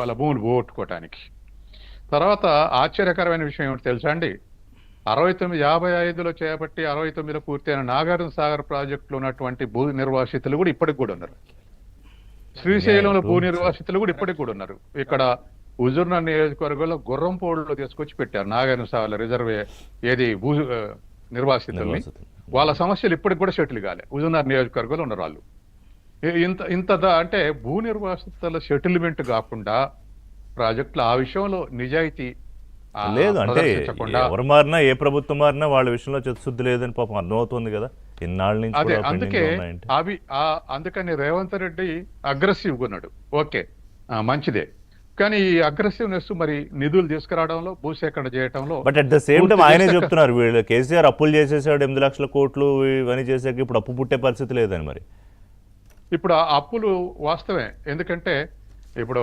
వాళ్ళ భూములు పోగొట్టుకోవటానికి. తర్వాత ఆశ్చర్యకరమైన విషయం ఏమిటి తెలుసా అండి? 55లో చేపట్టి 69లో పూర్తయిన నాగార్జున సాగర్ ప్రాజెక్టులో ఉన్నటువంటి భూ నిర్వాసితులు కూడా ఇప్పటికి కూడా ఉన్నారు. శ్రీశైలంలో భూ నిర్వాసితులు కూడా ఇప్పటికి కూడా ఉన్నారు. ఇక్కడ హుజూర్నగర్ నియోజకవర్గంలో గుర్రంపోడులో తీసుకొచ్చి పెట్టారు నాగార్జున సాగర్ రిజర్వే ఏది భూ నిర్వాసితుల్ని. వాళ్ళ సమస్యలు ఇప్పటికి కూడా సెటిల్ కాలే. హుజూర్నగర్ నియోజకవర్గంలో ఉన్నారు వాళ్ళు. అంటే భూ నిర్వాసితుల సెటిల్మెంట్ కాకుండా ప్రాజెక్టులు ఆ విషయంలో నిజాయితీ లేదు. అంటే ఎవరు మారినా ఏ ప్రభుత్వం మారినా వాళ్ళ విషయంలో చిత్తశుద్ధి లేదని పాపం అర్థమవుతుంది కదా ఇన్నాళ్ళ నుంచి. అదే అందుకే అందుకని రేవంత్ రెడ్డి అగ్రెసివ్గా ఉన్నాడు. ఓకే, మంచిదే. కానీ ఈ అగ్రెసివ్నెస్ మరి నిధులు తీసుకురావడంలో భూసేకరణ చేయడంలో. But at the same time ఆయనే చెప్తున్నారు వీళ్ళు కేసీఆర్ అప్పులు చేసేసాడు 8 లక్షల కోట్లు ఇవన్నీ చేసాక ఇప్పుడు అప్పు పుట్టే పరిస్థితి లేదని. మరి ఇప్పుడు ఆ అప్పులు వాస్తవే. ఎందుకంటే ఇప్పుడు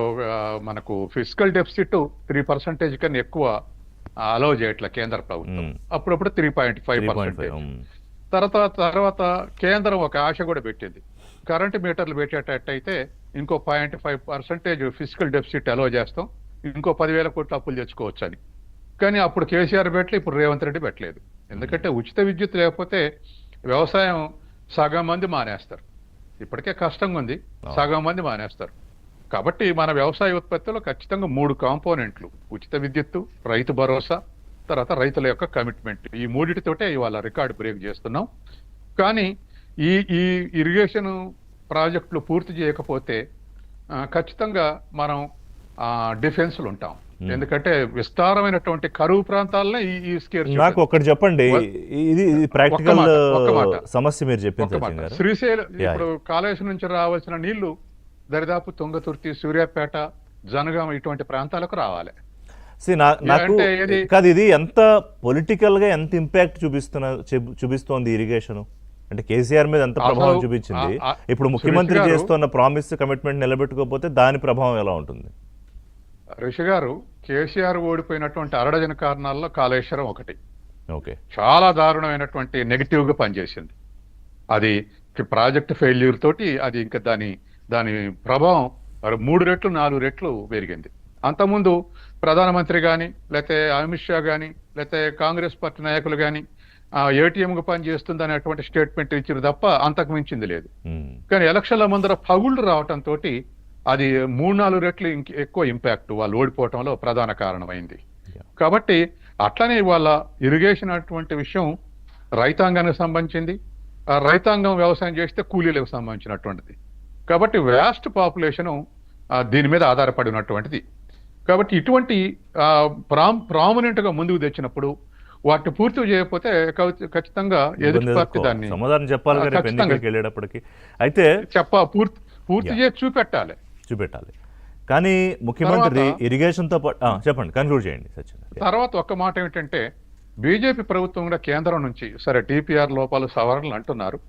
మనకు ఫిజికల్ డెఫిసిట్ 3% కన్నా ఎక్కువ అలౌ చేయట్ల కేంద్ర ప్రభుత్వం. అప్పుడప్పుడు 3.5%. తర్వాత కేంద్రం ఒక ఆశ కూడా పెట్టింది, కరెంటు మీటర్లు పెట్టేటట్టయితే ఇంకో 0.5% ఫిజికల్ డెఫిసిట్ అలౌ చేస్తాం, ఇంకో 10,000 కోట్ల అప్పులు తెచ్చుకోవచ్చు అని. కానీ అప్పుడు కేసీఆర్ పెట్టలే, ఇప్పుడు రేవంత్ రెడ్డి పెట్టలేదు. ఎందుకంటే ఉచిత విద్యుత్ లేకపోతే వ్యవసాయం సగం మంది మానేస్తారు. ఇప్పటికే కష్టంగా ఉంది, సగం మంది మానేస్తారు. కాబట్టి మన వ్యవసాయ ఉత్పత్తిలో ఖచ్చితంగా 3 కాంపోనెంట్లు: ఉచిత విద్యుత్తు, రైతు భరోసా, తర్వాత రైతుల యొక్క కమిట్మెంట్. ఈ మూడిటితోటే ఇవాళ రికార్డు బ్రేక్ చేస్తున్నాం. కానీ ఈ ఈ ఇరిగేషన్ ప్రాజెక్టులు పూర్తి చేయకపోతే ఖచ్చితంగా మనం డిఫెన్స్లు ఉంటాం. ఎందుకంటే విస్తారమైనటువంటి కరువు ప్రాంతాలనే ఈ స్కేర్. నాకు ఒక్కటి చెప్పండి, ఇది ప్రాక్టికల్ సమస్య మీరు చెప్పింది. శ్రీశైలం ఇప్పుడు కాళేశ్వరం నుంచి రావాల్సిన నీళ్లు దరిదాపు తుంగతుర్తి, సూర్యాపేట, జనగాం ఇటువంటి ప్రాంతాలకు రావాలి. కాదు, ఇది ఎంత పొలిటికల్ గా ఎంత ఇంపాక్ట్ చూపిస్తోంది ఇరిగేషన్ అంటే కేసీఆర్ మీద ఎంత ప్రభావం చూపించింది? ఇప్పుడు ముఖ్యమంత్రి చేస్తున్న ప్రామిస్ కమిట్మెంట్ నిలబెట్టుకోకపోతే దాని ప్రభావం ఎలా ఉంటుంది? రిషి గారు, కేసీఆర్ ఓడిపోయినటువంటి 6 కారణాల్లో కాళేశ్వరం ఒకటి. ఓకే, చాలా దారుణమైనటువంటి నెగిటివ్ గా పనిచేసింది. అది ప్రాజెక్ట్ ఫెయిల్యూర్ తోటి అది ఇంకా దాని ప్రభావం 3 రెట్లు 4 రెట్లు పెరిగింది. అంతకుముందు ప్రధానమంత్రి కానీ, లేకపోతే అమిత్ షా కానీ, లేకపోతే కాంగ్రెస్ పార్టీ నాయకులు కానీ ఏటీఎంగా పనిచేస్తుంది అనేటువంటి స్టేట్మెంట్ ఇచ్చారు తప్ప అంతకు మించింది లేదు. కానీ ఎలక్షన్ల ముందర పగుళ్ళు రావటంతో అది 3-4 రెట్లు ఎక్కువ ఇంపాక్ట్ వాళ్ళు ఓడిపోవటంలో ప్రధాన కారణమైంది. కాబట్టి అట్లనే వాళ్ళ ఇరిగేషన్ అటువంటి విషయం రైతాంగానికి సంబంధించింది. రైతాంగం వ్యవసాయం చేస్తే కూలీలకు సంబంధించినటువంటిది. కాబట్టి వ్యాస్ట్ పాపులేషను దీని మీద ఆధారపడి ఉన్నటువంటిది. కాబట్టి ఇటువంటి ప్రామినెంట్ గా ముందుకు తెచ్చినప్పుడు వాటిని పూర్తి చేయకపోతే ఖచ్చితంగా ఎదుటి పార్టీ దాన్ని సమాధానం చెప్పాలి. అయితే పూర్తి చేసి చూపెట్టాలి. కానీ ముఖ్యమంత్రి ఇరిగేషన్ తో పాటు చెప్పండి, కన్క్లూడ్ చేయండి సచిన్. తర్వాత ఒక్క మాట ఏమిటంటే, బీజేపీ ప్రభుత్వం కూడా కేంద్రం నుంచి సరే డిపిఆర్ లోపాలు సవరణలు అంటున్నారు.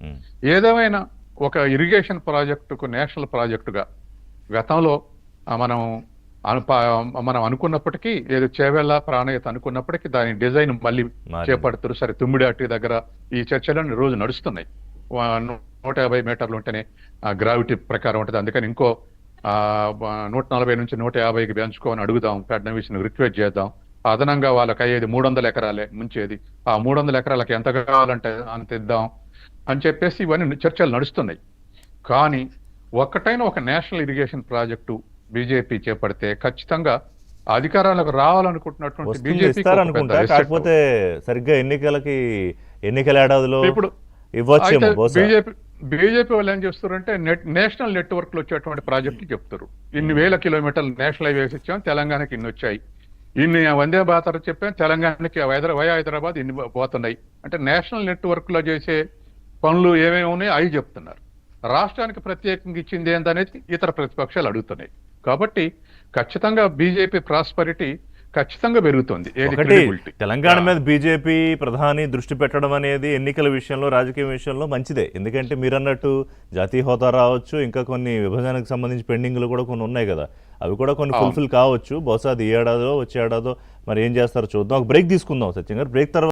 ఏదేమైనా ఒక ఇరిగేషన్ ప్రాజెక్టుకు నేషనల్ ప్రాజెక్టుగా గతంలో మనం అనుకున్నప్పటికీ, ఏదో చేవెళ్ళ ప్రాణయత అనుకున్నప్పటికీ దాని డిజైన్ మళ్ళీ చేపడుతున్నారు. సరే, తుమ్మిడాటి దగ్గర ఈ చర్చలన్నీ రోజు నడుస్తున్నాయి. 150 మీటర్లు ఉంటేనే గ్రావిటీ ప్రకారం ఉంటుంది, అందుకని ఇంకో 140 నుంచి 150కి పెంచుకోని అడుగుదాం, ఫడ్నవీస్ని రిక్వెస్ట్ చేద్దాం. అదనంగా వాళ్ళకి అయ్యేది 300 ఎకరాలే ముంచేది. ఆ 300 ఎకరాలకి ఎంత కావాలంటే అంత ఇద్దాం అని చెప్పేసి ఇవన్నీ చర్చలు నడుస్తున్నాయి. కానీ ఒక్కటైనా ఒక నేషనల్ ఇరిగేషన్ ప్రాజెక్టు బీజేపీ చేపడితే ఖచ్చితంగా అధికారాలకు రావాలనుకుంటున్నటువంటి బీజేపీ, కాకపోతే సరిగ్గా ఎన్నికల ఏడాదిలో ఇప్పుడు బీజేపీ వాళ్ళు ఏం చేస్తారంటే నేషనల్ నెట్వర్క్ లో వచ్చేటువంటి ప్రాజెక్టులు చెప్తారు. ఇన్ని వేల కిలోమీటర్లు నేషనల్ హైవేస్ ఇచ్చాం, తెలంగాణకి ఇన్ని వచ్చాయి. ఇన్ని వందే భారత్ చెప్పాం, తెలంగాణకి హైదరాబాద్ ఇన్ని పోతున్నాయి. అంటే నేషనల్ నెట్వర్క్ లో చేసే పనులు ఏమేమి ఉన్నాయో అవి చెప్తున్నారు. రాష్ట్రానికి ప్రత్యేకంగా ఇచ్చింది ఏందనేది ఇతర ప్రతిపక్షాలు అడుగుతున్నాయి. కాబట్టి ఖచ్చితంగా బీజేపీ ప్రాస్పరిటీ ఖచ్చితంగా పెరుగుతుంది. తెలంగాణ మీద బీజేపీ ప్రధాని దృష్టి పెట్టడం అనేది ఎన్నికల విషయంలో, రాజకీయ విషయంలో మంచిదే. ఎందుకంటే మీరు అన్నట్టు జాతీయ హోదా రావచ్చు, ఇంకా కొన్ని విభజనకు సంబంధించి పెండింగ్లు కూడా కొన్ని ఉన్నాయి కదా, అవి కూడా కొన్ని ఫుల్ఫిల్ కావచ్చు. బహుశా అది ఈ ఏడాదో వచ్చే ఏడాదో మరి ఏం చేస్తారో చూద్దాం. ఒక బ్రేక్ తీసుకుందాం సచిన్ గారు. బ్రేక్ తర్వాత